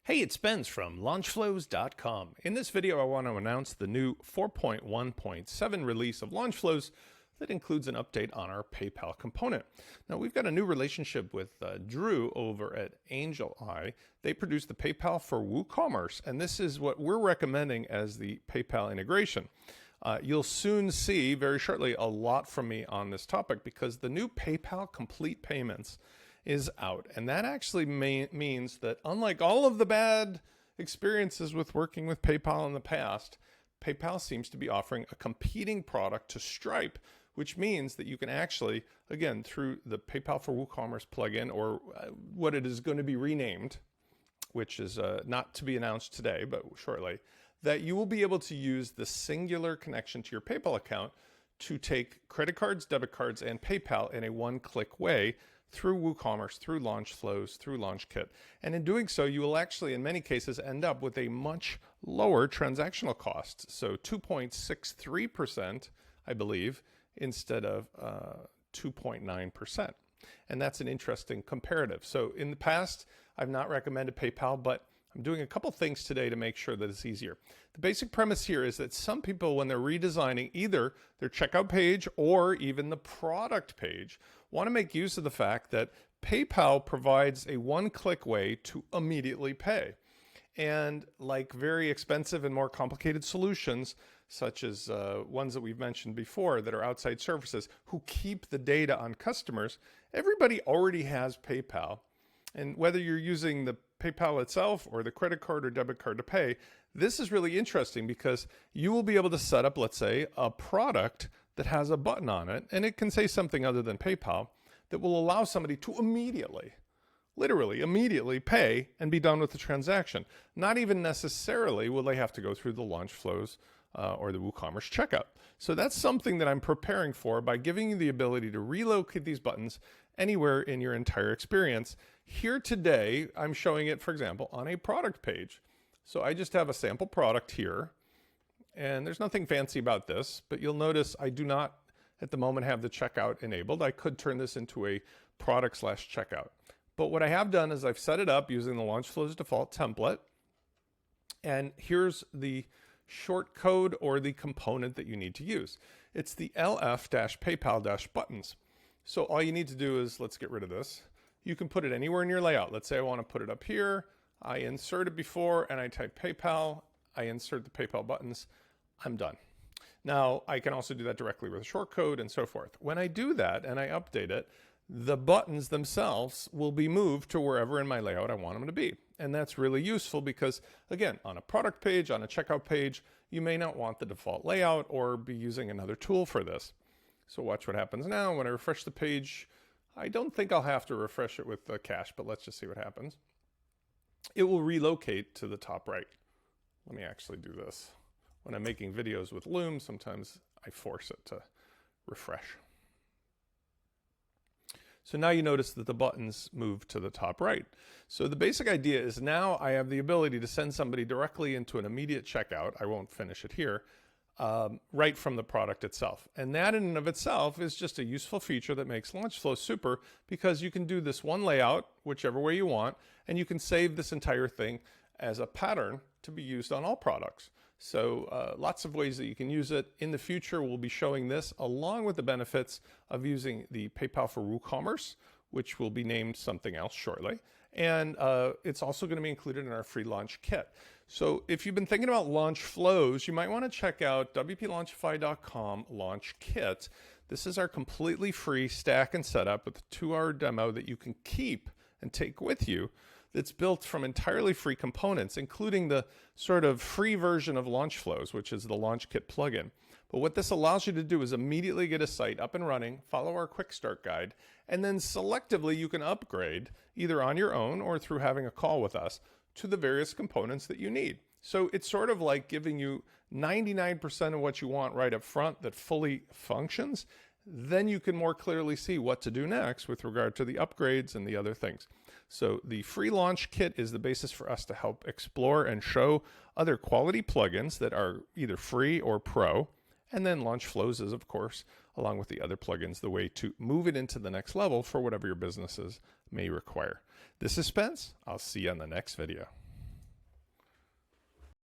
Hey, it's Spence from LaunchFlows.com. In this video, I want to announce the new 4.1.7 release of LaunchFlows that includes an update on our PayPal component. Now, we've got a new relationship with Drew over at Angel Eye. They produce the PayPal for WooCommerce, and this is what we're recommending as the PayPal integration. You'll soon see, very shortly, a lot from me on this topic because the new PayPal Complete Payments is out. And that actually means that unlike all of the bad experiences with working with PayPal in the past, PayPal seems to be offering a competing product to Stripe, which means that you can actually, again, through the PayPal for WooCommerce plugin, or what it is going to be renamed, which is not to be announced today, but shortly, that you will be able to use the singular connection to your PayPal account to take credit cards, debit cards, and PayPal in a one-click way through WooCommerce, through LaunchFlows, through LaunchKit. And in doing so, you will actually, in many cases, end up with a much lower transactional cost. So 2.63%, I believe, instead of 2.9%. And that's an interesting comparative. So in the past, I've not recommended PayPal, but I'm doing a couple things today to make sure that it's easier. The basic premise here is that some people, when they're redesigning either their checkout page or even the product page, want to make use of the fact that PayPal provides a one-click way to immediately pay. And like very expensive and more complicated solutions, such as ones that we've mentioned before that are outside services who keep the data on customers, everybody already has PayPal. And whether you're using the PayPal itself or the credit card or debit card to pay, this is really interesting because you will be able to set up, let's say, a product that has a button on it, and it can say something other than PayPal that will allow somebody to immediately, literally immediately pay and be done with the transaction. Not even necessarily will they have to go through the LaunchFlows or the WooCommerce checkout. So that's something that I'm preparing for by giving you the ability to relocate these buttons anywhere in your entire experience. Here today, I'm showing it, for example, on a product page. So I just have a sample product here, and there's nothing fancy about this, but you'll notice I do not at the moment have the checkout enabled. I could turn this into a product/checkout. But what I have done is I've set it up using the LaunchFlows default template. And here's the short code or the component that you need to use. It's the LF-PayPal-buttons. So all you need to do is, let's get rid of this. You can put it anywhere in your layout. Let's say I want to put it up here. I insert it before and I type PayPal. I insert the PayPal buttons. I'm done. Now, I can also do that directly with a short code and so forth. When I do that and I update it, the buttons themselves will be moved to wherever in my layout I want them to be. And that's really useful because, again, on a product page, on a checkout page, you may not want the default layout or be using another tool for this. So watch what happens now. When I refresh the page, I don't think I'll have to refresh it with cache, but let's just see what happens. It will relocate to the top right. Let me actually do this. When I'm making videos with Loom, sometimes I force it to refresh. So now you notice that the buttons move to the top right. So the basic idea is now I have the ability to send somebody directly into an immediate checkout. I won't finish it here. Right from the product itself. And that in and of itself is just a useful feature that makes LaunchFlow super because you can do this one layout, whichever way you want, and you can save this entire thing as a pattern to be used on all products. So lots of ways that you can use it. In the future, we'll be showing this along with the benefits of using the PayPal for WooCommerce, which will be named something else shortly. And it's also going to be included in our free launch kit. So if you've been thinking about LaunchFlows, you might want to check out wplaunchify.com launch kit. This is our completely free stack and setup with a 2-hour demo that you can keep and take with you. That's built from entirely free components, including the sort of free version of LaunchFlows, which is the LaunchKit plugin. But what this allows you to do is immediately get a site up and running, follow our quick start guide, and then selectively you can upgrade either on your own or through having a call with us to the various components that you need. So it's sort of like giving you 99% of what you want right up front that fully functions. Then you can more clearly see what to do next with regard to the upgrades and the other things. So the free launch kit is the basis for us to help explore and show other quality plugins that are either free or pro. And then LaunchFlows is, of course, along with the other plugins, the way to move it into the next level for whatever your businesses may require. This is Spence. I'll see you on the next video.